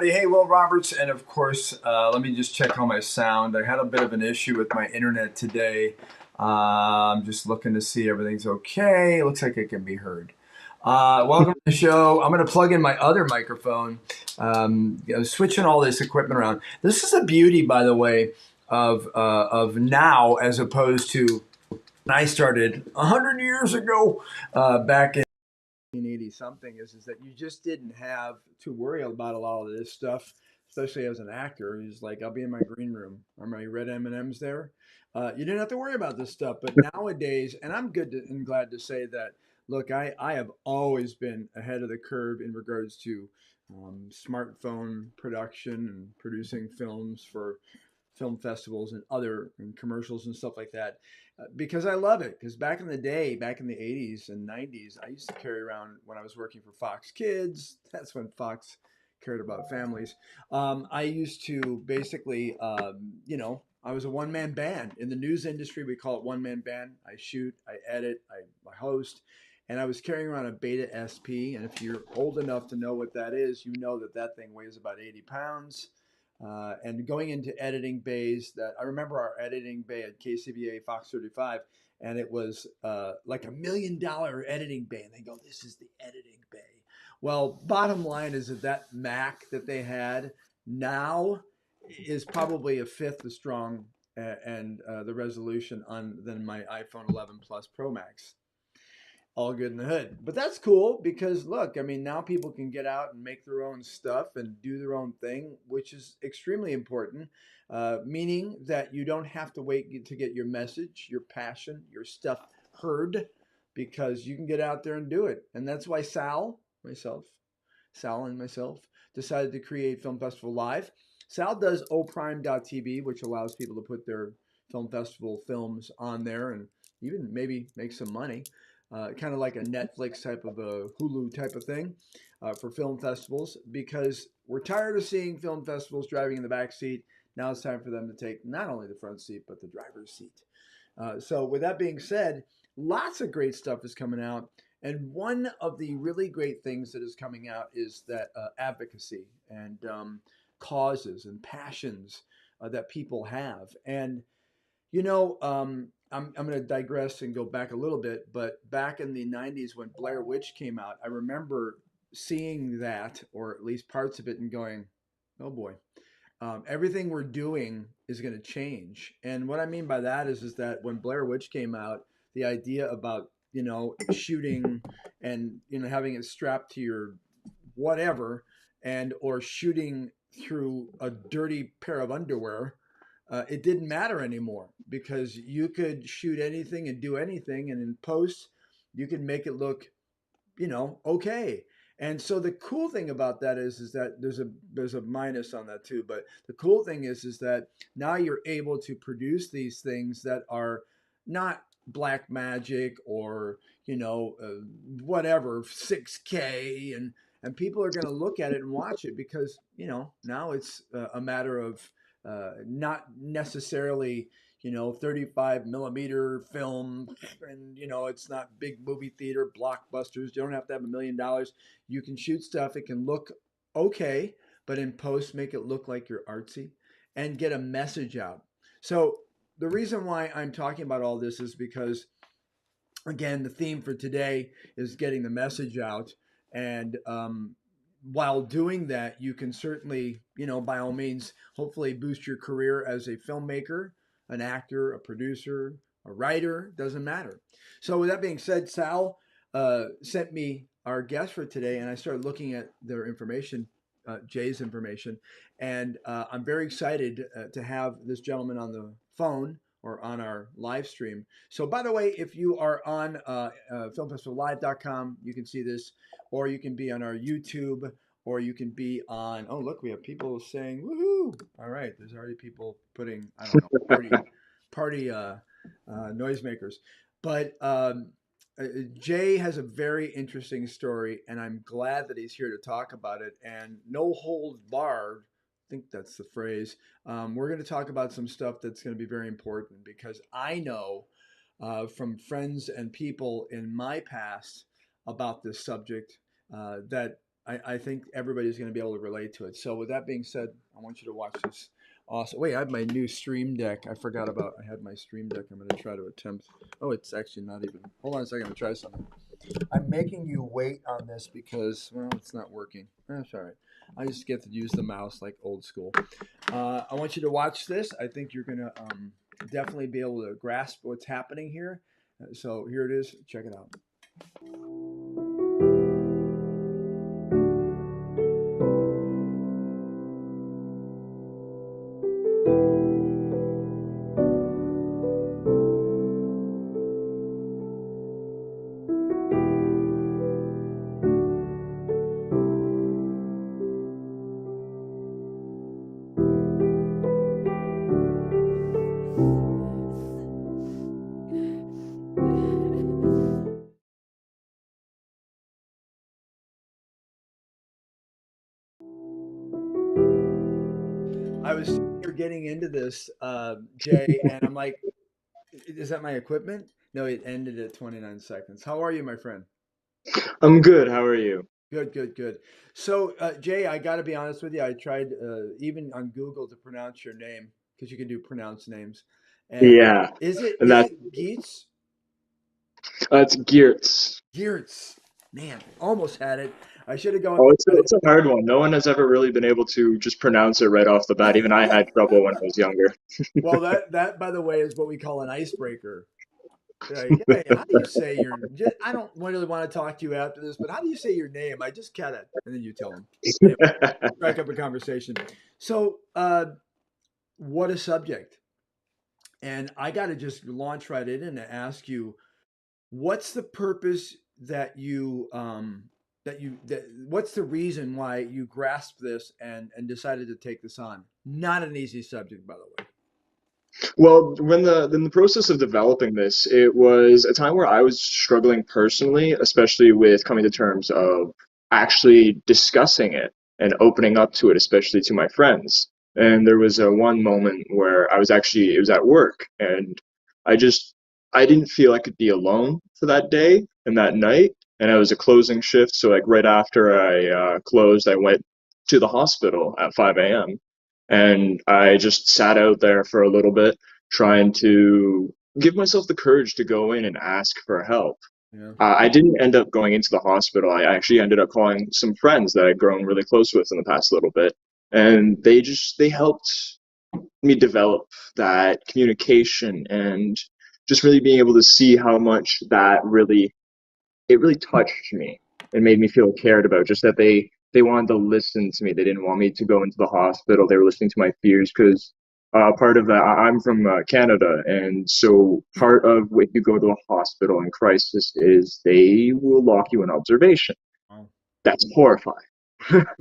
everybody. Hey, Will Roberts. And of course, let me just check on my sound. I had a bit of an issue with my internet today. I'm just looking to see everything's okay. Looks like it can be heard. Welcome to the show. I'm going to plug in my other microphone, switching all this equipment around. This is a beauty, by the way, of now as opposed to when I started 100 years ago back in 1980 something is that you just didn't have to worry about a lot of this stuff, especially as an actor. He's like, I'll be in my green room. Are my red M&Ms there? You didn't have to worry about this stuff. But nowadays, and I'm and glad to say that, look, I have always been ahead of the curve in regards to smartphone production and producing films for film festivals and other and commercials and stuff like that because I love it. Because back in the day, back in the 80s and 90s, I used to carry around when I was working for Fox Kids. That's when Fox cared about families. I used to basically, I was a one-man band. In the news industry, we call it one-man band. I shoot, I edit, I host. And I was carrying around a Beta SP. And if you're old enough to know what that is, you know that that thing weighs about 80 pounds. And going into editing bays that I remember our editing bay at KCBA Fox 35, and it was like $1 million editing bay. And they go, this is the editing bay. Well, bottom line is that that Mac that they had now is probably a fifth as strong and the resolution on than my iPhone 11 Plus Pro Max. All good in the hood. But that's cool because look, I mean, now people can get out and make their own stuff and do their own thing, which is extremely important. Meaning that you don't have to wait to get your message, your passion, your stuff heard because you can get out there and do it. And that's why Sal and myself decided to create Film Festival Live. Sal does oprime.tv, which allows people to put their film festival films on there and even maybe make some money. Kind of like a Netflix type of a Hulu type of thing for film festivals because we're tired of seeing film festivals driving in the back seat. Now it's time for them to take not only the front seat, but the driver's seat. So with that being said, lots of great stuff is coming out. And one of the really great things that is coming out is that advocacy and causes and passions that people have. And I'm going to digress and go back a little bit, but back in the 90s when Blair Witch came out, I remember seeing that, or at least parts of it, and going, oh boy, everything we're doing is going to change. And what I mean by that is that when Blair Witch came out, the idea about, shooting and, having it strapped to your whatever and or shooting through a dirty pair of underwear, it didn't matter anymore because you could shoot anything and do anything, and in post you can make it look, okay. And so the cool thing about that is that there's a minus on that too. But the cool thing is that now you're able to produce these things that are not black magic or whatever 6K and people are going to look at it and watch it because now it's a matter of not necessarily 35 millimeter film and it's not big movie theater blockbusters. You don't have to have $1 million. You can shoot stuff, it can look okay, but in post make it look like you're artsy and get a message out. So the reason why I'm talking about all this is because again, the theme for today is getting the message out. And while doing that, you can certainly, by all means, hopefully boost your career as a filmmaker, an actor, a producer, a writer, doesn't matter. So with that being said, Sal sent me our guest for today, and I started looking at their information, Jay's information, and I'm very excited to have this gentleman on the phone or on our live stream. So by the way, if you are on filmfestivallive.com, you can see this, or you can be on our YouTube, or you can be on, oh, look, we have people saying, woohoo. All right, there's already people putting, I don't know, party noisemakers. But Jay has a very interesting story, and I'm glad that he's here to talk about it. And no hold barred, I think that's the phrase. We're going to talk about some stuff that's going to be very important because I know from friends and people in my past about this subject that I think everybody's going to be able to relate to it. So with that being said, I want you to watch this. Awesome. Wait, I have my new Stream Deck. I forgot about. I had my Stream Deck. I'm going to try to attempt. Oh, it's actually not even. Hold on a second. I'm going to try something. I'm making you wait on this because well, it's not working. That's all right. I just get to use the mouse like old school. I want you to watch this. I think you're going to definitely be able to grasp what's happening here. So here it is. Check it out. I was here getting into this, Jay, and I'm like, is that my equipment? No, it ended at 29 seconds. How are you, my friend? I'm good. How are you? Good, good, good. So, Jay, I got to be honest with you. I tried even on Google to pronounce your name because you can do pronounce names. And Yeah, and is that it Geets? it's Geerts. Geerts. Man, almost had it. I should have gone Oh, with it's a hard one. No one has ever really been able to just pronounce it right off the bat. Even I had trouble when I was younger. well, that by the way is what we call an icebreaker. Like, hey, how do you say your? I don't really want to talk to you after this, but how do you say your name? I just got it, and then you tell them. Anyway, strike up a conversation. So, what a subject! And I got to just launch right in and ask you, what's the purpose that what's the reason why you grasped this and decided to take this on? Not an easy subject, by the way. Well, when the in the process of developing this, it was a time where I was struggling personally, especially with coming to terms of actually discussing it and opening up to it, especially to my friends. And there was a one moment where I was actually it was at work, and I just I didn't feel I could be alone for that day and that night. And it was a closing shift, so like right after I closed, I went to the hospital at 5 a.m. And I just sat out there for a little bit, trying to give myself the courage to go in and ask for help. Yeah. I didn't end up going into the hospital. I actually ended up calling some friends that I'd grown really close with in the past little bit, and they helped me develop that communication and just really being able to see how much that really it really touched me and made me feel cared about. Just that they wanted to listen to me. They didn't want me to go into the hospital. They were listening to my fears because part of that I'm from Canada, and so part of when you go to a hospital in crisis is they will lock you in observation. Oh. That's horrifying.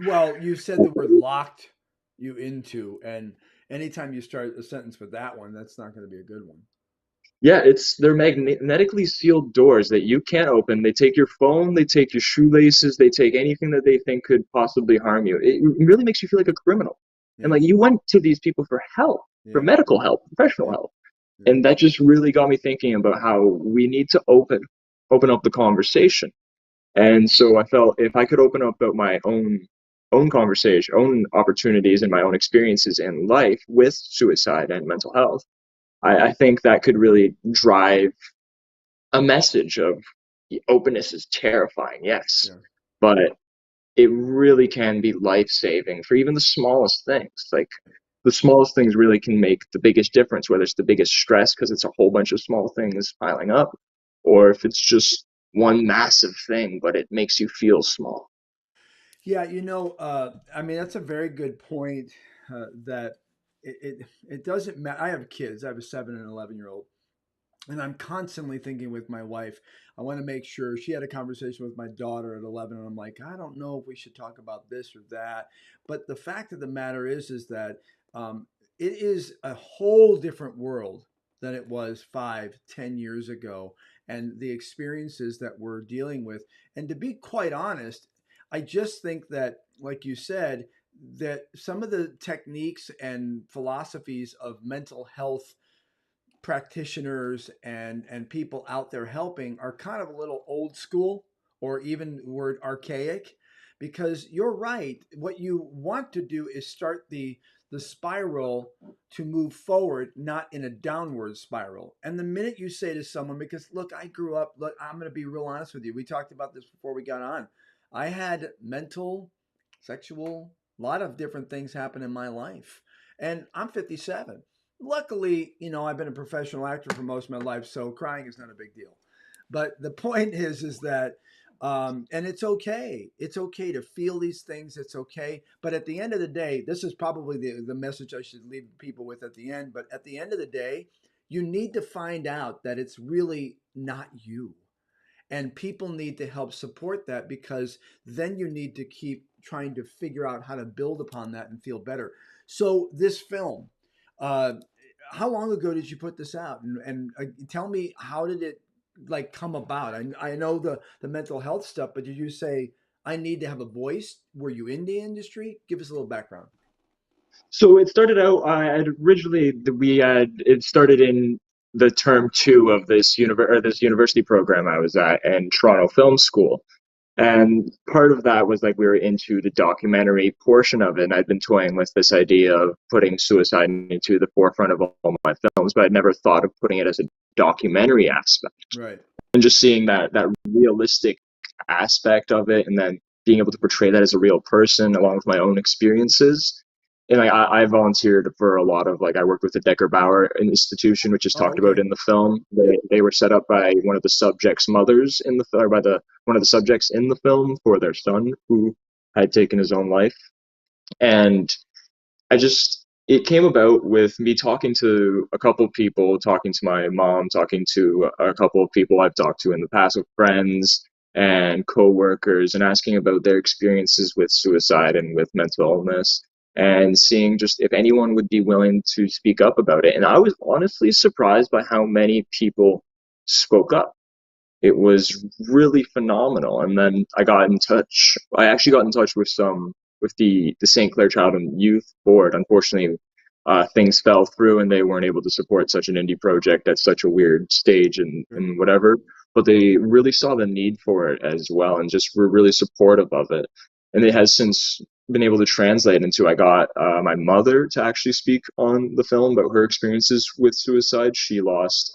Well, you said the word locked you into, and anytime you start a sentence with that one, that's not going to be a good one. Yeah, it's they're magnetically sealed doors that you can't open. They take your phone, they take your shoelaces, they take anything that they think could possibly harm you. It really makes you feel like a criminal. And Yeah, like you went to these people for help, for yeah, medical help, professional yeah, help. yeah, And that just really got me thinking about how we need to open up the conversation. And so I felt if I could open up about my own conversation, own opportunities and my own experiences in life with suicide and mental health, I think that could really drive a message of openness is terrifying, yes, yeah. but it really can be life saving for even the smallest things. Like the smallest things really can make the biggest difference, whether it's the biggest stress because it's a whole bunch of small things piling up, or if it's just one massive thing, but it makes you feel small. Yeah, I mean, that's a very good point. That it doesn't matter. I have kids. I have a 7 and 11 year old, and I'm constantly thinking with my wife. I want to make sure she had a conversation with my daughter at 11, and I'm like, I don't know if we should talk about this or that. But the fact of the matter is that um, it is a whole different world than it was 5, 10 years ago, and the experiences that we're dealing with. And to be quite honest, I just think that, like you said, that some of the techniques and philosophies of mental health practitioners and people out there helping are kind of a little old school or even word archaic because you're right. What you want to do is start the spiral to move forward, not in a downward spiral. And the minute you say to someone, because look, I grew up, look, I'm going to be real honest with you. We talked about this before we got on. I had mental, sexual, a lot of different things happen in my life. And I'm 57. Luckily, I've been a professional actor for most of my life, so crying is not a big deal. But the point is that and it's okay. It's okay to feel these things. It's okay. But at the end of the day, this is probably the message I should leave people with at the end. But at the end of the day, you need to find out that it's really not you. And people need to help support that, because then you need to keep trying to figure out how to build upon that and feel better. So, this film, uh, how long ago did you put this out? And tell me, how did it like come about? I know the mental health stuff, but did you say, I need to have a voice? Were you in the industry? Give us a little background. So it started out. I had originally we had it started in the term two of this university program I was at in Toronto Film School, and part of that was like we were into the documentary portion of it. And I'd been toying with this idea of putting suicide into the forefront of all my films, but I'd never thought of putting it as a documentary aspect. Right. And just seeing that realistic aspect of it, and then being able to portray that as a real person along with my own experiences. And I volunteered for a lot of like I worked with the Decker Bauer Institution, which is Oh, talked about okay. in the film. Yep. They were set up by one of the subjects' mothers in the or by the one of the subjects in the film for their son who had taken his own life. And it came about with me talking to a couple of people, talking to my mom, talking to a couple of people I've talked to in the past, with friends and coworkers, and asking about their experiences with suicide and with mental illness, and seeing just if anyone would be willing to speak up about it. And I was honestly surprised by how many people spoke up. It was really phenomenal. And then I got in touch. I actually got in touch with the St. Clair Child and Youth Board. Unfortunately, things fell through, and they weren't able to support such an indie project at such a weird stage Sure. and whatever. But they really saw the need for it as well, and just were really supportive of it. And it has since been able to translate into I got my mother to actually speak on the film about her experiences with suicide. She lost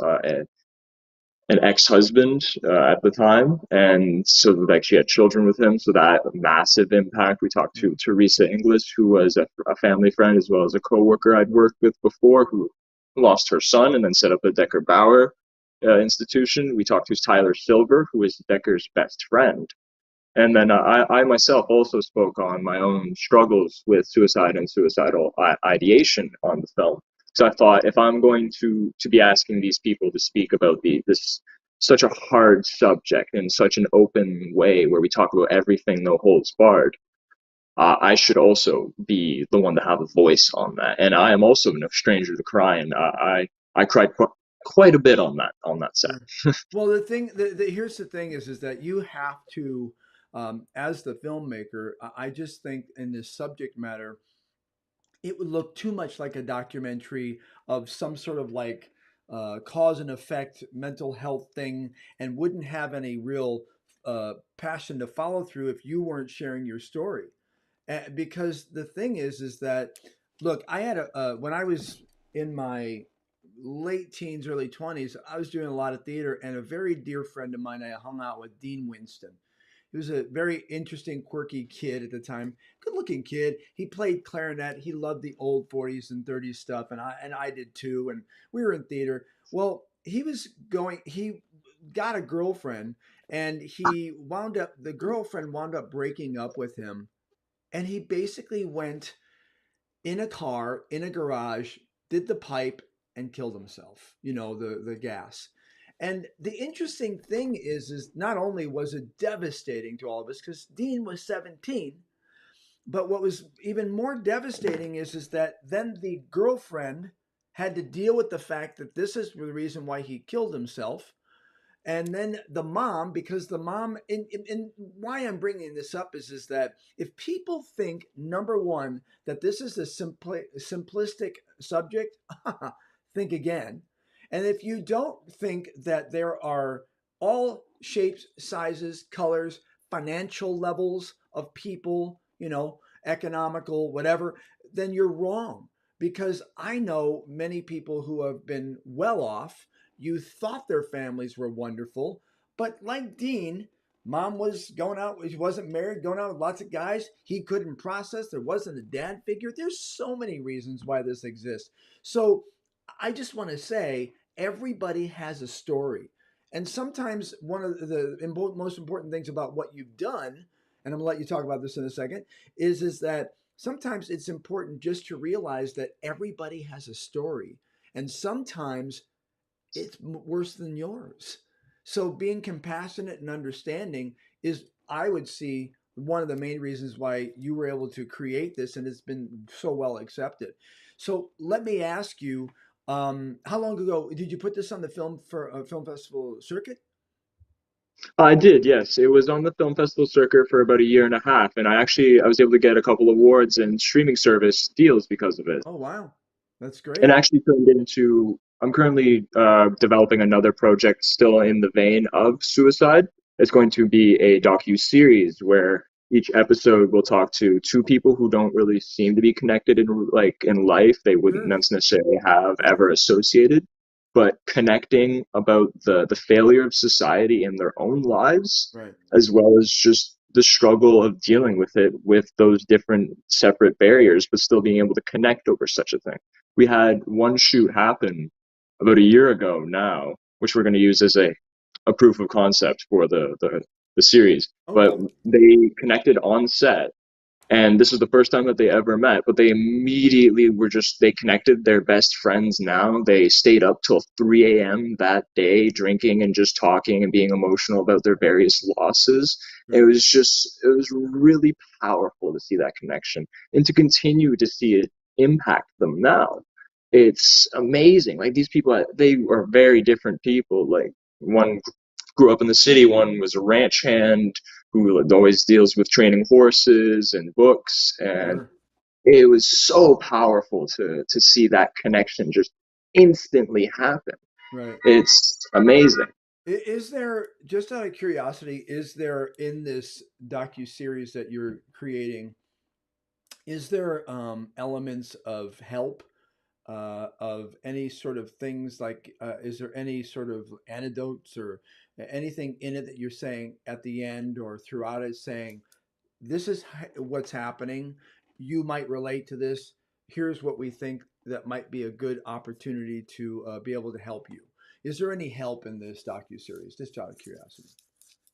an ex-husband at the time, and so like she had children with him, so that massive impact. We talked Yeah. to Teresa Inglis, who was a family friend as well as a coworker I'd worked with before, who lost her son and then set up the Decker Bauer institution. We talked to Tyler Silver, who is Decker's best friend. And then I myself also spoke on my own struggles with suicide and suicidal ideation on the film. So I thought, if I'm going to be asking these people to speak about this such a hard subject in such an open way, where we talk about everything, no holds barred, I should also be the one to have a voice on that. And I am also no stranger to crying. I cried quite a bit on that set. Sure. Well, here's the thing is that you have to, as the filmmaker, I just think in this subject matter, it would look too much like a documentary of some sort of like cause and effect mental health thing, and wouldn't have any real passion to follow through if you weren't sharing your story. Because the thing is that, look, I had when I was in my late teens, early 20s, I was doing a lot of theater, and a very dear friend of mine I hung out with, Dean Winston. He was a very interesting, quirky kid at the time. Good looking kid. He played clarinet. He loved the old 40s and 30s stuff, and I did too. And we were in theater. Well, he got a girlfriend, and the girlfriend wound up breaking up with him, and he basically went in a car in a garage, did the pipe, and killed himself. The gas. And the interesting thing is not only was it devastating to all of us, because Dean was 17, but what was even more devastating is that then the girlfriend had to deal with the fact that this is the reason why he killed himself. And then the mom, because the mom, and why I'm bringing this up is that if people think, number one, that this is a simplistic subject, think again. And if you don't think that there are all shapes, sizes, colors, financial levels of people, economical, whatever, then you're wrong. Because I know many people who have been well off. You thought their families were wonderful, but like Dean, mom was going out, he wasn't married, going out with lots of guys. He couldn't process. There wasn't a dad figure. There's so many reasons why this exists. So I just want to say everybody has a story. And sometimes one of the most important things about what you've done, and I'm gonna let you talk about this in a second, is that sometimes it's important just to realize that everybody has a story, and sometimes it's worse than yours. So being compassionate and understanding is, I would see, one of the main reasons why you were able to create this, and it's been so well accepted. So let me ask you, how long ago did you put this on the film festival circuit? I did, yes. It was on the film festival circuit for about a year and a half, and I was able to get a couple awards and streaming service deals because of it. Oh wow, that's And great. actually turned into I'm currently developing another project still in the vein of suicide. It's going to be a docu-series where each episode will talk to two people who don't really seem to be connected in life. They wouldn't Sure. necessarily have ever associated, but connecting about the failure of society in their own lives, Right. as well as just the struggle of dealing with it with those different separate barriers, but still being able to connect over such a thing. We had one shoot happen about a year ago now, which we're going to use as a proof of concept for the series. But Okay. they connected on set, and this was the first time that they ever met, but they immediately they connected. They're best friends now. They stayed up till 3 a.m. that day drinking and just talking and being emotional about their various losses. Right. It was really powerful to see that connection and to continue to see it impact them now. It's amazing. Like these people, they are very different people. Like one grew up in the city, one was a ranch hand who always deals with training horses and books, and Sure. it was so powerful to see that connection just instantly happen. Right. It's amazing. Is there, just out of curiosity, is there in this docu series that you're creating, is there elements of help, of any sort of things like, is there any sort of anecdotes or anything in it that you're saying at the end or throughout it, saying this is what's happening, you might relate to this, here's what we think that might be a good opportunity to be able to help you? Is there any help in this docu series, just out of curiosity?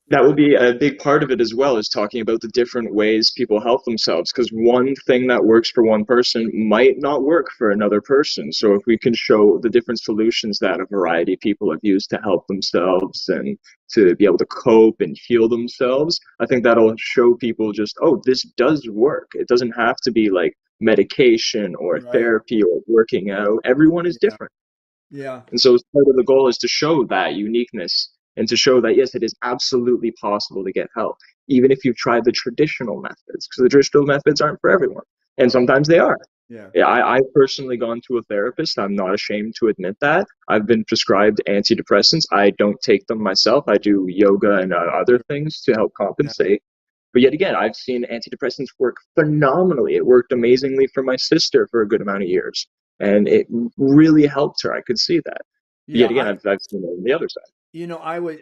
That would be a big part of it as well, is talking about the different ways people help themselves, because one thing that works for one person might not work for another person. So if we can show the different solutions that a variety of people have used to help themselves and to be able to cope and heal themselves, I think that'll show people just, oh, this does work. It doesn't have to be like medication or Right. therapy or working out. Everyone is Yeah. different. Yeah. And so part of the goal is to show that uniqueness and to show that, yes, it is absolutely possible to get help, even if you've tried the traditional methods, because the traditional methods aren't for everyone. And No. sometimes they are. Yeah. Yeah, I've personally gone to a therapist. I'm not ashamed to admit that. I've been prescribed antidepressants. I don't take them myself. I do yoga and other things to help Yeah. compensate. But yet again, I've seen antidepressants work phenomenally. It worked amazingly for my sister for a good amount of years, and it really helped her. I could see that. But Yeah. yet again, I've seen it on the other side. I would.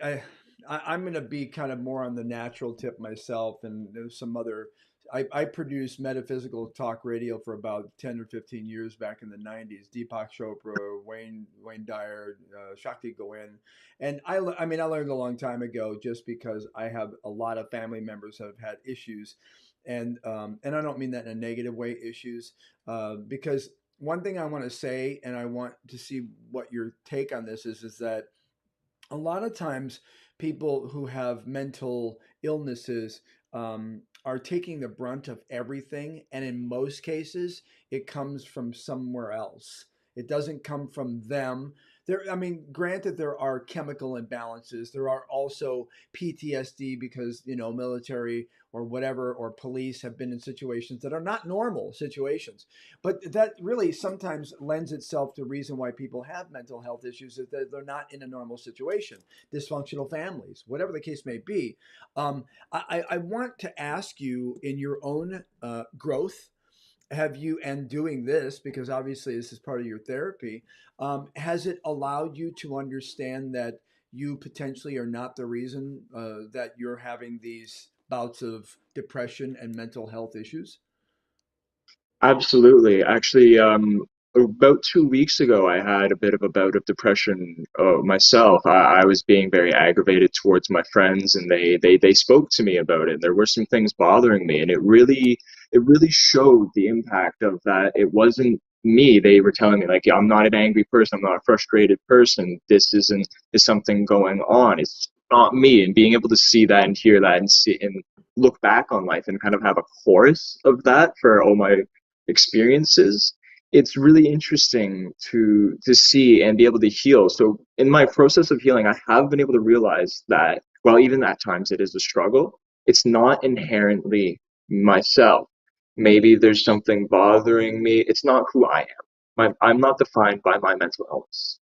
I'm going to be kind of more on the natural tip myself, and there's some other. I produced metaphysical talk radio for about 10 or 15 years back in the '90s. Deepak Chopra, Wayne Dyer, Shakti Goen, and I mean, I learned a long time ago, just because I have a lot of family members that have had issues, and I don't mean that in a negative way, issues, because one thing I want to say, and I want to see what your take on this is that a lot of times people who have mental illnesses are taking the brunt of everything, and in most cases it comes from somewhere else. It doesn't come from them. there, I mean, granted, there are chemical imbalances. There are also PTSD because, military or whatever, or police have been in situations that are not normal situations. But that really sometimes lends itself to reason why people have mental health issues is that they're not in a normal situation, dysfunctional families, whatever the case may be. I want to ask you, in your own growth, have you, and doing this because obviously this is part of your therapy, has it allowed you to understand that you potentially are not the reason that you're having these bouts of depression and mental health issues? Absolutely. Actually, about 2 weeks ago, I had a bit of a bout of depression myself. I was being very aggravated towards my friends, and they spoke to me about it. There were some things bothering me, and it really showed the impact of that. It wasn't me. They were telling me like, yeah, I'm not an angry person. I'm not a frustrated person. This isn't is something going on. It's not me. And being able to see that and hear that and see and look back on life and kind of have a chorus of that for all my experiences, it's really interesting to see and be able to heal. So in my process of healing, I have been able to realize that while even at times it is a struggle, it's not inherently myself. Maybe there's something bothering me. It's not who I am. I'm not defined by my mental illness.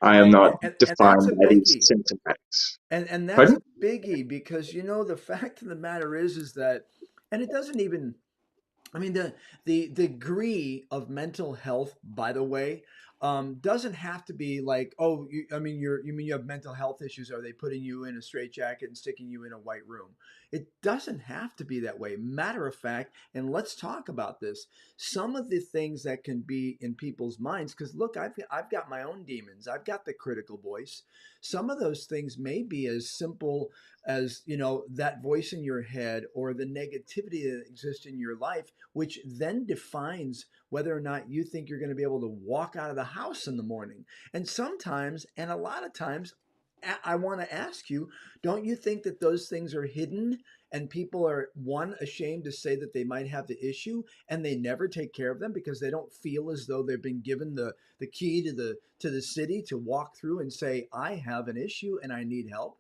I am and, not and that's defined a by these biggie. symptomatics. And that's Pardon? a biggie because the fact of the matter is that, and it doesn't even, I mean, the degree of mental health, by the way, doesn't have to be like, oh, I mean, you mean you have mental health issues? Are they putting you in a straitjacket and sticking you in a white room? It doesn't have to be that way. Matter of fact, and let's talk about this. Some of the things that can be in people's minds, because look, I've got my own demons. I've got the critical voice. Some of those things may be as simple as that voice in your head or the negativity that exists in your life, which then defines whether or not you think you're going to be able to walk out of the house in the morning. And sometimes, and a lot of times, I want to ask you, don't you think that those things are hidden and people are, one, ashamed to say that they might have the issue, and they never take care of them because they don't feel as though they've been given the key to the city to walk through and say, I have an issue and I need help?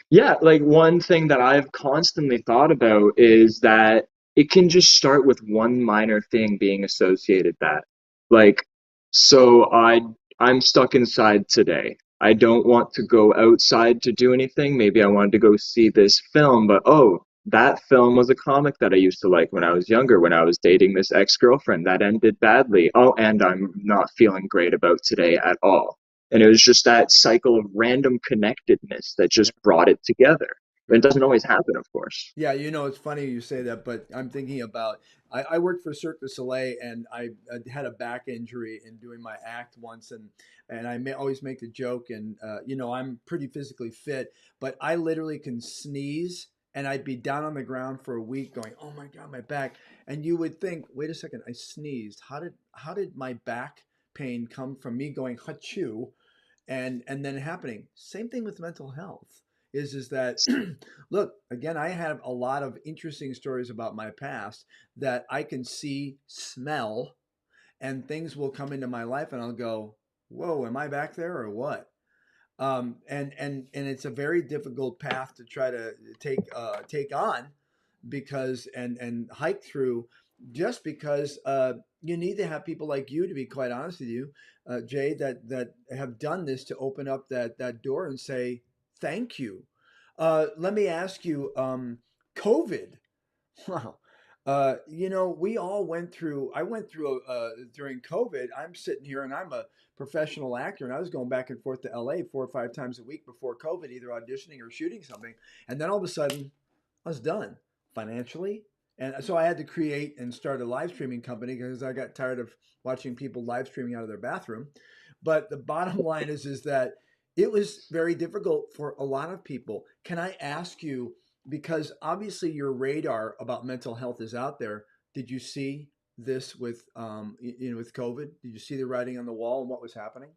Yeah, like one thing that I've constantly thought about is that it can just start with one minor thing being associated that. Like, so I'm stuck inside today. I don't want to go outside to do anything. Maybe I wanted to go see this film, but oh, that film was a comic that I used to like when I was younger, when I was dating this ex-girlfriend. That ended badly. Oh, and I'm not feeling great about today at all. And it was just that cycle of random connectedness that Yeah. just brought it together. And it Yeah. doesn't always happen, of course. Yeah, it's funny you say that, but I'm thinking about I worked for Cirque du Soleil, and I had a back injury in doing my act once, and always make the joke, and I'm pretty physically fit, but I literally can sneeze, and I'd be down on the ground for a week, going, "Oh my God, my back!" And you would think, "Wait a second, I sneezed. How did my back pain come from me going hachoo?" and then happening. Same thing with mental health. Is that look, again, I have a lot of interesting stories about my past that I can see, smell, and things will come into my life and I'll go, whoa, am I back there or what? And it's a very difficult path to try to take on because and hike through, just because you need to have people like you, to be quite honest with you, Jay, that have done this, to open up that door and say thank you. Let me ask you, COVID. Wow. We all went through, I went through during COVID. I'm sitting here and I'm a professional actor, and I was going back and forth to LA 4 or 5 times a week before COVID, either auditioning or shooting something. And then all of a sudden, I was done financially. And so I had to create and start a live streaming company because I got tired of watching people live streaming out of their bathroom. But the bottom line is that it was very difficult for a lot of people. Can I ask you, because obviously your radar about mental health is out there, did you see this with with COVID? Did you see the writing on the wall and what was happening?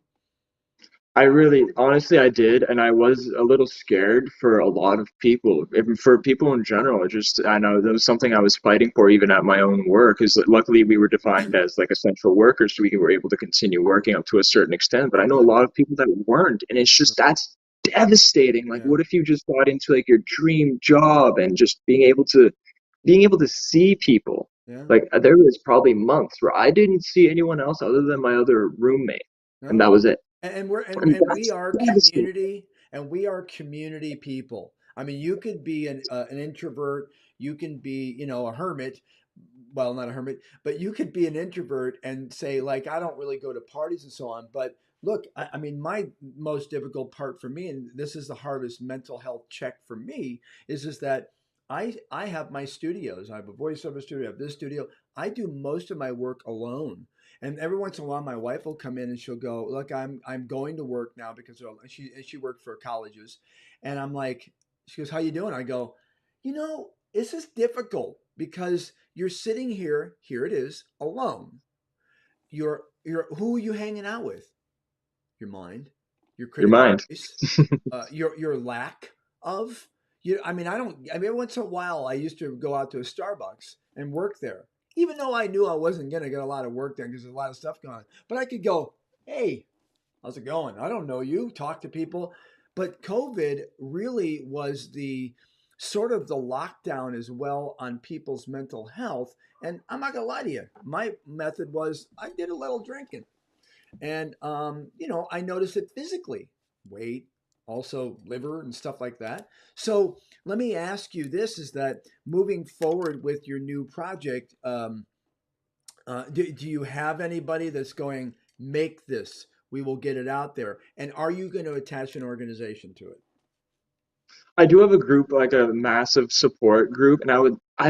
I really, honestly, I did, and I was a little scared for a lot of people, even for people in general. Just, I know that was something I was fighting for, even at my own work. Is that luckily we were defined as like essential workers, so we were able to continue working up to a certain extent. But I Oh, know a good. lot of people that weren't, and it's just that's devastating. Like, Yeah, what if you just got into like your dream job and just being able to see people? yeah. Like, there was probably months where I didn't see anyone else other than my other roommate, and No. that was it. And we're And and we that's are devastating. community, and we are community people. I mean, you could be an introvert, you can be, a hermit. Well, not a hermit, but you could be an introvert and say, like, I don't really go to parties and so on. But look, I mean, my most difficult part for me, and this is the hardest mental health check for me, is that I have my studios. I have a voiceover studio, I have this studio. I do most of my work alone. And every once in a while, my wife will come in and she'll go, "Look, I'm going to work now because she worked for colleges," and I'm like, she goes, "How you doing?" I go, this is difficult because you're sitting here. Here it is, alone. You're who are you hanging out with? Your mind, your Your critical mind. voice, your lack of you. I mean, I don't. I mean, every once in a while, I used to go out to a Starbucks and work there, even though I knew I wasn't going to get a lot of work done because there's a lot of stuff going on. But I could go, "Hey, how's it going? I don't know you." Talk to people, but COVID really was the sort of the lockdown as well on people's mental health. And I'm not gonna lie to you, my method was I did a little drinking. And, I noticed it physically, weight, also liver and stuff like that. So let me ask you this, is that moving forward with your new project, do you have anybody that's going, make this, we will get it out there? And are you going to attach an organization to it? I do have a group, like a massive support group, and I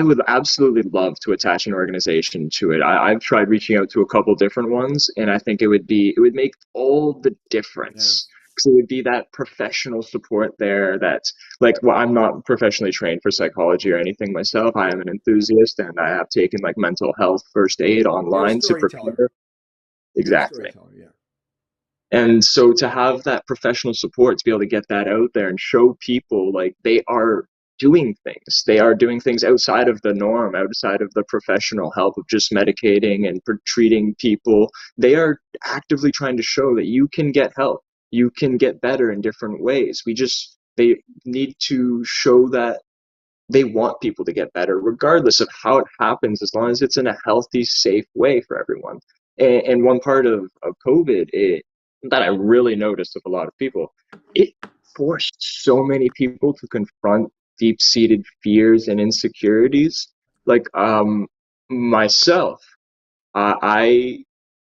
would absolutely love to attach an organization to it. I've tried reaching out to a couple different ones, and I think it would make all the Yeah. difference because it would be that professional support there. That's like, well, I'm not professionally trained for psychology or anything myself. I am Yep. an enthusiast, and I have taken like mental health first aid You're a online to storyteller. prepare. You're a Exactly. storyteller. Yeah. And so to have that professional support to be able to get that out there and show people like they are doing things. They are doing things outside of the norm, outside of the professional help of just medicating and treating people. They are actively trying to show that you can get help. You can get better in different ways. They need to show that they want people to get better, regardless of how it happens, as long as it's in a healthy, safe way for everyone. And one part of COVID that I really noticed with a lot of people, it forced so many people to confront deep seated fears and insecurities. Like myself, I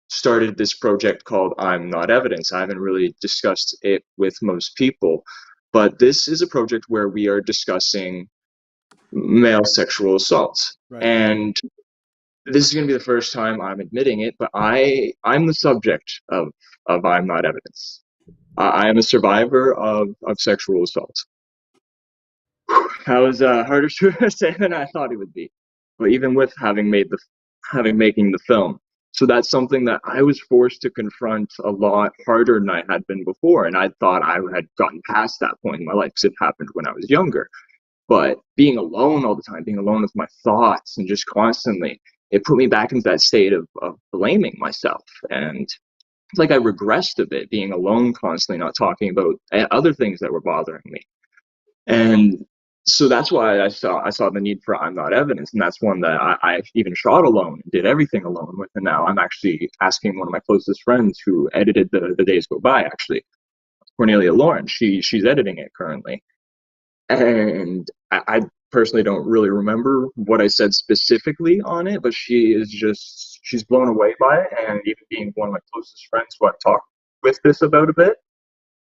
started this project called I'm Not Evidence. I haven't really discussed it with most people, but this is a project where we are discussing male sexual assault. Right. And this is going to be the first time I'm admitting it, but I'm the subject of I'm Not Evidence. I am a survivor of sexual assault. That was harder to say than I thought it would be. But even with having making the film, so that's something that I was forced to confront a lot harder than I had been before, and I thought I had gotten past that point in my life because it happened when I was younger. But being alone all the time, being alone with my thoughts and just constantly, it put me back into that state of blaming myself. And it's like I regressed a bit, being alone constantly, not talking about other things that were bothering me. And so that's why I saw the need for I'm Not Evidence, and that's one that I even shot alone, did everything alone with, and now I'm actually asking one of my closest friends who edited the Days Go By, actually, Cornelia Lawrence. She's editing it currently, and I personally don't really remember what I said specifically on it, but she's blown away by it, and even being one of my closest friends who I've talked with this about a bit,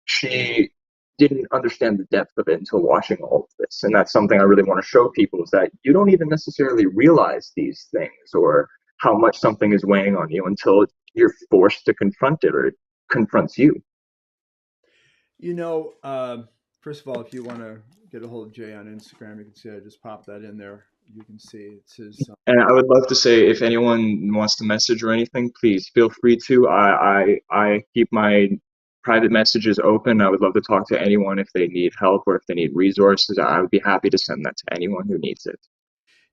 she didn't understand the depth of it until watching all of this, and that's something I really want to show people is that you don't even necessarily realize these things or how much something is weighing on you until you're forced to confront it or it confronts you. You know, first of all, if you want to get a hold of Jay on Instagram, you can see I just popped that in there. You can see it's his. And I would love to say if anyone wants to message or anything, please feel free to. I keep my private messages open. I would love to talk to anyone if they need help or if they need resources. I would be happy to send that to anyone who needs it.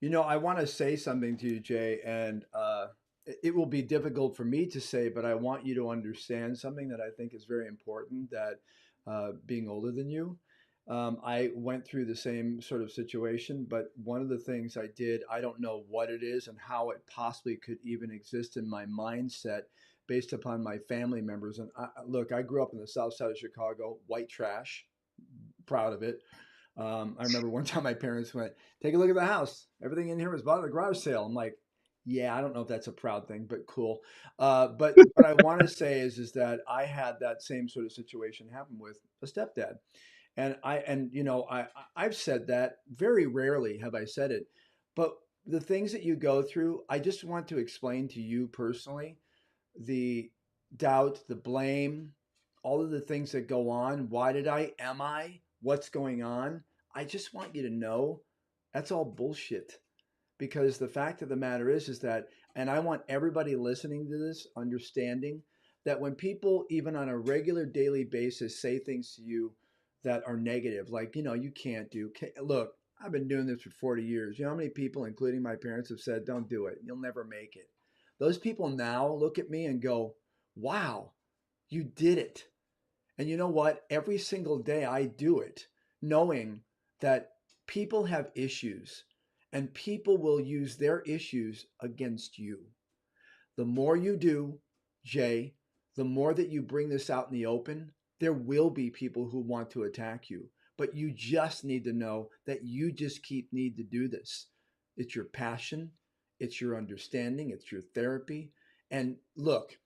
You know, I want to say something to you, Jay, and it will be difficult for me to say, but I want you to understand something that I think is very important. That being older than you, I went through the same sort of situation. But one of the things I did, I don't know what it is and how it possibly could even exist in my mindset based upon my family members. And look, I grew up in the South Side of Chicago, white trash, proud of it. I remember one time my parents went, "Take a look at the house. Everything in here was bought at a garage sale." I'm like, "Yeah, I don't know if that's a proud thing, but cool." But what I want to say is that I had that same sort of situation happen with a stepdad, and you know I've said that very rarely have I said it, but the things that you go through, I just want to explain to you personally the doubt, the blame, all of the things that go on. Why did I? Am I? What's going on? I just want you to know that's all bullshit. Because the fact of the matter is that, and I want everybody listening to this understanding that when people, even on a regular daily basis, say things to you that are negative, like, you know, you can't do, look, I've been doing this for 40 years. You know how many people, including my parents, have said, don't do it. You'll never make it. Those people now look at me and go, wow, you did it. And you know what? Every single day I do it, knowing that people have issues and people will use their issues against you. The more you do, Jay, the more that you bring this out in the open, there will be people who want to attack you. But you just need to know that you just keep need to do this. It's your passion, it's your understanding, it's your therapy. And look,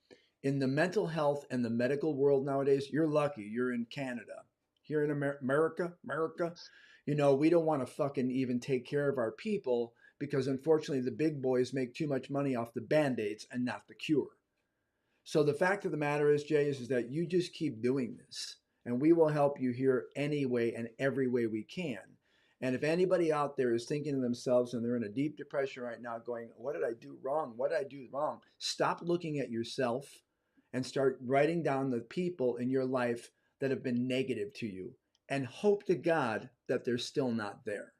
in the mental health and the medical world nowadays, you're lucky. You're in Canada. Here in America, you know, we don't want to fucking even take care of our people because unfortunately the big boys make too much money off the band-aids and not the cure. So the fact of the matter is, Jay, is that you just keep doing this and we will help you here any way and every way we can. And if anybody out there is thinking to themselves and they're in a deep depression right now going, what did I do wrong? What did I do wrong? Stop looking at yourself and start writing down the people in your life that have been negative to you and hope to God that they're still not there.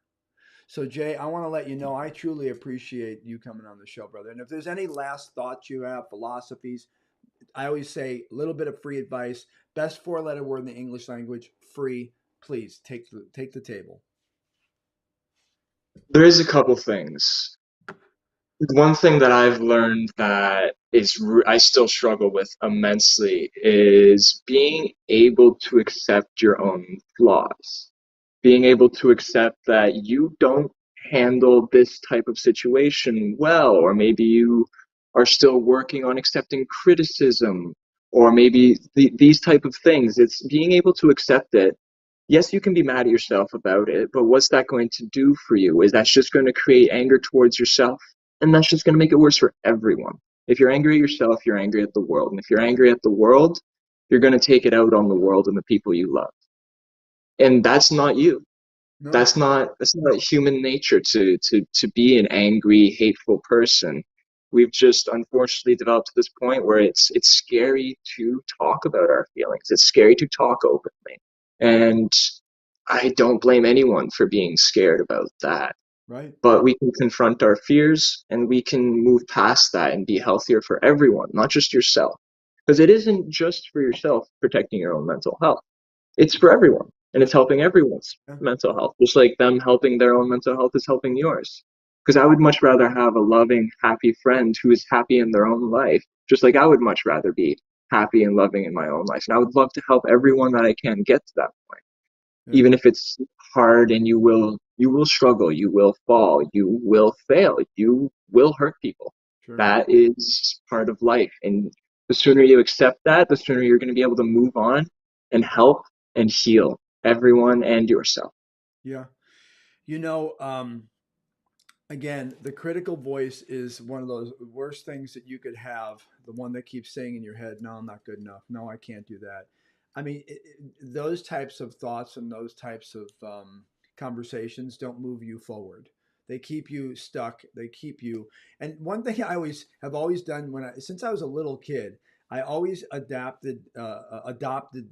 So, Jay, I want to let you know I truly appreciate you coming on the show, brother. And if there's any last thoughts you have, philosophies, I always say a little bit of free advice. Best four-letter word in the English language, free. Please take the table. There is a couple things. One thing that I've learned that I still struggle with immensely is being able to accept your own flaws, being able to accept that you don't handle this type of situation well, or maybe you are still working on accepting criticism, or maybe these type of things. It's being able to accept it. Yes, you can be mad at yourself about it, but what's that going to do for you? Is that just going to create anger towards yourself? And that's just going to make it worse for everyone. If you're angry at yourself, you're angry at the world. And if you're angry at the world, you're going to take it out on the world and the people you love. And that's not you. No, That's not human nature to be an angry, hateful person. We've just unfortunately developed to this point where it's scary to talk about our feelings. It's scary to talk openly. And I don't blame anyone for being scared about that. right? But we can confront our fears and we can move past that and be healthier for everyone, not just yourself. Because it isn't just for yourself protecting your own mental health. It's for everyone, and Yeah, it's helping everyone's yeah, mental health, just like them helping their own mental health is helping yours. Because I would much rather have a loving, happy friend who is happy in their own life, just like I would much rather be happy and loving in my own life. And I would love to help everyone that I can get to that point, yeah. even if it's hard and you will struggle, you will fall, you will fail, you will hurt people. Sure. That is part of life, and the sooner you accept that, the sooner you're going to be able to move on and help and heal everyone and yourself. Yeah. You know, again, the critical voice is one of those worst things that you could have. The one that keeps saying in your head, "No, I'm not good enough. No, I can't do that." I mean, those types of thoughts and those types of conversations don't move you forward. They keep you stuck. They keep you. And one thing I always have always done since I was a little kid, I always adopted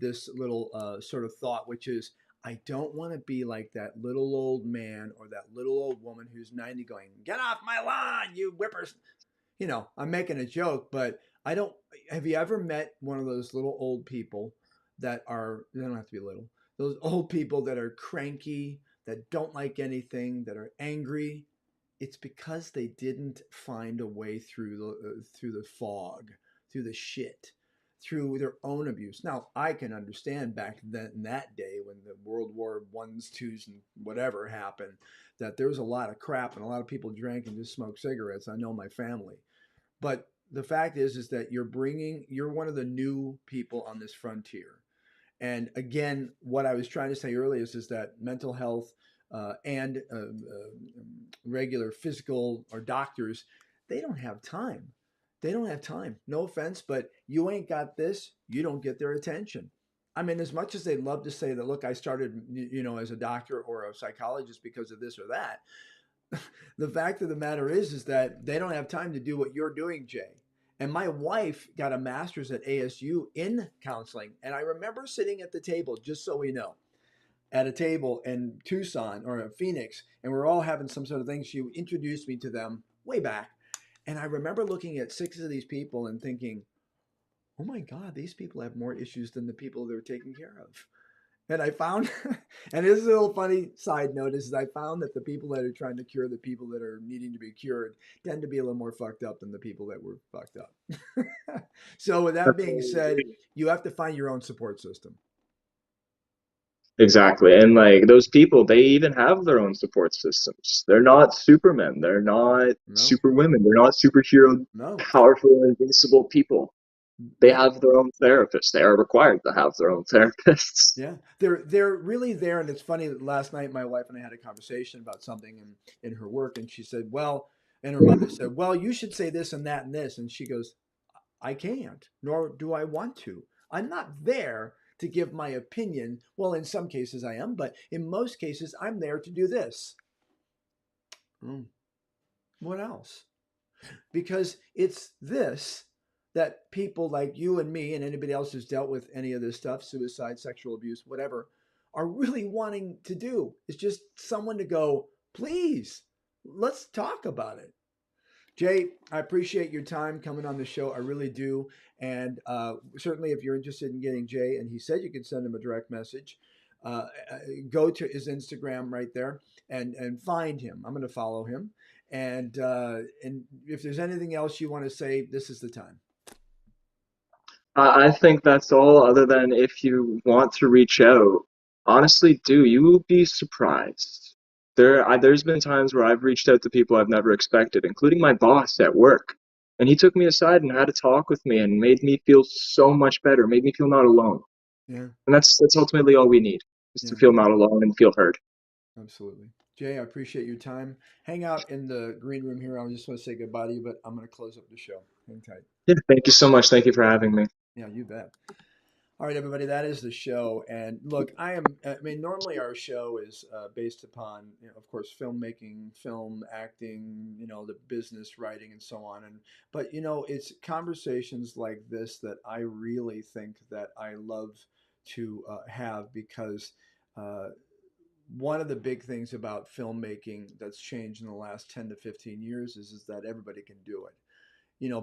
this little sort of thought, which is I don't want to be like that little old man or that little old woman who's 90 going, get off my lawn, you whippers. I'm making a joke, but I don't. Have you ever met one of those little old people that are, they don't have to be little, those old people that are cranky, that don't like anything, that are angry? It's because they didn't find a way through the fog, through the shit, through their own abuse. Now, I can understand back then in that day when the World War Ones, twos, and whatever happened, that there was a lot of crap and a lot of people drank and just smoked cigarettes. I know my family, but the fact is that you're one of the new people on this frontier. And again, what I was trying to say earlier is that mental health and regular physical or doctors, they don't have time. They don't have time. No offense, but you ain't got this, you don't get their attention. I mean, as much as they'd love to say that, look, I started, as a doctor or a psychologist because of this or that, the fact of the matter is that they don't have time to do what you're doing, Jay. And my wife got a master's at ASU in counseling. And I remember sitting at the table, just so we know, at a table in Tucson or Phoenix, and we're all having some sort of thing. She introduced me to them way back. And I remember looking at six of these people and thinking, oh my God, these people have more issues than the people they're taking care of. And I found, and this is a little funny side note, is I found that the people that are trying to cure the people that are needing to be cured tend to be a little more fucked up than the people that were fucked up. So with that That's being said, you have to find your own support system. exactly. And like those people, they even have their own support systems. They're not supermen. They're not No, superwomen. They're not superhero, no. powerful, invincible people. They Yeah, have their own therapists. They are required to have their own therapists. yeah. They're really there. And it's funny that last night my wife and I had a conversation about something in her work, and she said, well, and her mother said, well, you should say this and that and this. And she goes, I can't, nor do I want to. I'm not there to give my opinion. Well, in some cases I am, but in most cases I'm there to do this. Mm, what else? Because it's this that people like you and me and anybody else who's dealt with any of this stuff, suicide, sexual abuse, whatever, are really wanting to do. It's just someone to go, please, let's talk about it. Jay, I appreciate your time coming on the show. I really do. And certainly, if you're interested in getting Jay, and he said you could send him a direct message, uh, go to his Instagram right there and find him. I'm going to follow him. And if there's anything else you want to say, this is the time. I think that's all, other than if you want to reach out, honestly, do. You will be surprised. There's been times where I've reached out to people I've never expected, including my boss at work. And he took me aside and had a talk with me and made me feel so much better, made me feel not alone. Yeah, And that's ultimately all we need, is to yeah, feel not alone and feel heard. absolutely. Jay, I appreciate your time. Hang out in the green room here. I just want to say goodbye to you, but I'm going to close up the show. Hang tight. Yeah, thank you so much. Thank you for having me. Yeah, you bet. All right, everybody, that is the show. And look, I mean, normally our show is based upon, of course, filmmaking, film acting, the business writing and so on. But, it's conversations like this that I really think that I love to have because uh, one of the big things about filmmaking that's changed in the last 10 to 15 years is that everybody can do it.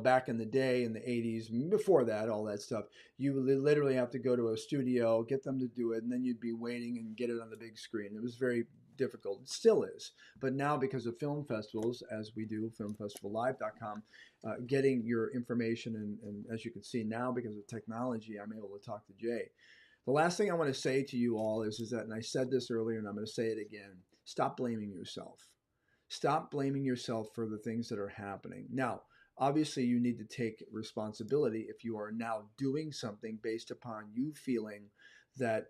Back in the day in the 80s, before that, all that stuff, you would literally have to go to a studio, get them to do it, and then you'd be waiting and get it on the big screen. It was very difficult. It still is. But now, because of film festivals, as we do, filmfestivallive.com, getting your information, and as you can see now, because of technology, I'm able to talk to Jay. The last thing I want to say to you all is that, and I said this earlier, and I'm going to say it again, stop blaming yourself. Stop blaming yourself for the things that are happening. Now, obviously, you need to take responsibility if you are now doing something based upon you feeling that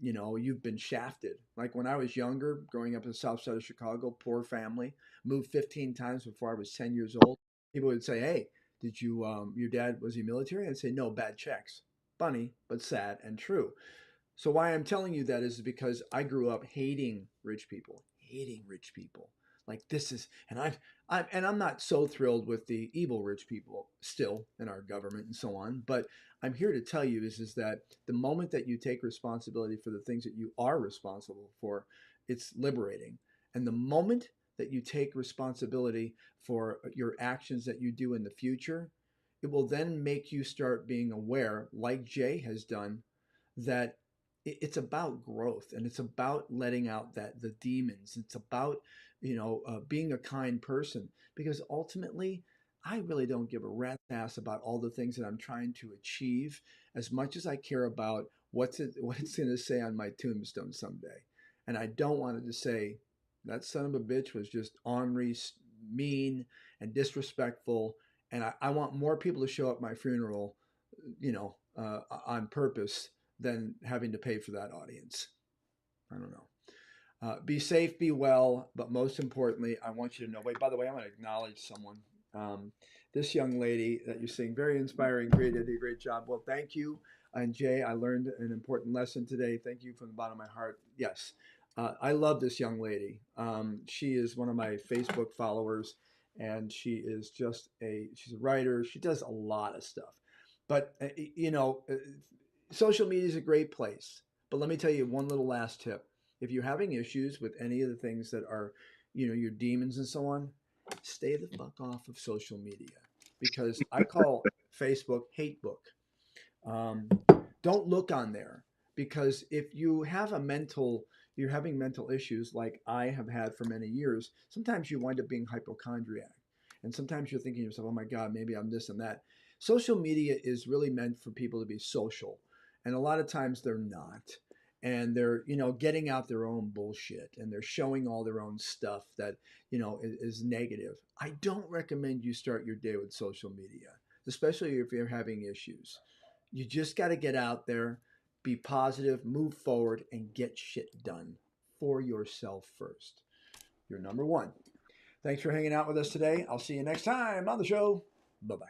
you've been shafted. Like when I was younger, growing up in the south side of Chicago, poor family, moved 15 times before I was 10 years old. People would say, "Hey, did you your dad, was he military?" I'd say, "No, bad checks." Funny, but sad and true. So why I'm telling you that is because I grew up hating rich people, hating rich people. Like this is, and I'm not so thrilled with the evil rich people still in our government and so on. But I'm here to tell you is that the moment that you take responsibility for the things that you are responsible for, it's liberating. And the moment that you take responsibility for your actions that you do in the future, it will then make you start being aware, like Jay has done, that it's about growth and it's about letting out that the demons. It's about being a kind person, because ultimately I really don't give a rat's ass about all the things that I'm trying to achieve as much as I care about what it's going to say on my tombstone someday. And I don't want it to say that son of a bitch was just ornery, mean, and disrespectful. And I want more people to show up at my funeral, on purpose than having to pay for that audience. I don't know. Be safe, be well, but most importantly, I want you to know. Wait, by the way, I want to acknowledge someone. Um, this young lady that you're seeing, very inspiring, great, did a great job. Well, thank you. And Jay, I learned an important lesson today. Thank you from the bottom of my heart. Yes, I love this young lady. She is one of my Facebook followers, and she's a writer. She does a lot of stuff. But, social media is a great place. But let me tell you one little last tip. If you're having issues with any of the things that are, your demons and so on, stay the fuck off of social media, because I call Facebook hate book. Um, don't look on there, because if you're having mental issues like I have had for many years, sometimes you wind up being hypochondriac. And sometimes you're thinking to yourself, oh my God, maybe I'm this and that. Social media is really meant for people to be social. And a lot of times they're not. And they're, getting out their own bullshit, and they're showing all their own stuff that, is negative. I don't recommend you start your day with social media, especially if you're having issues. You just got to get out there, be positive, move forward, and get shit done for yourself first. You're number one. Thanks for hanging out with us today. I'll see you next time on the show. Bye bye.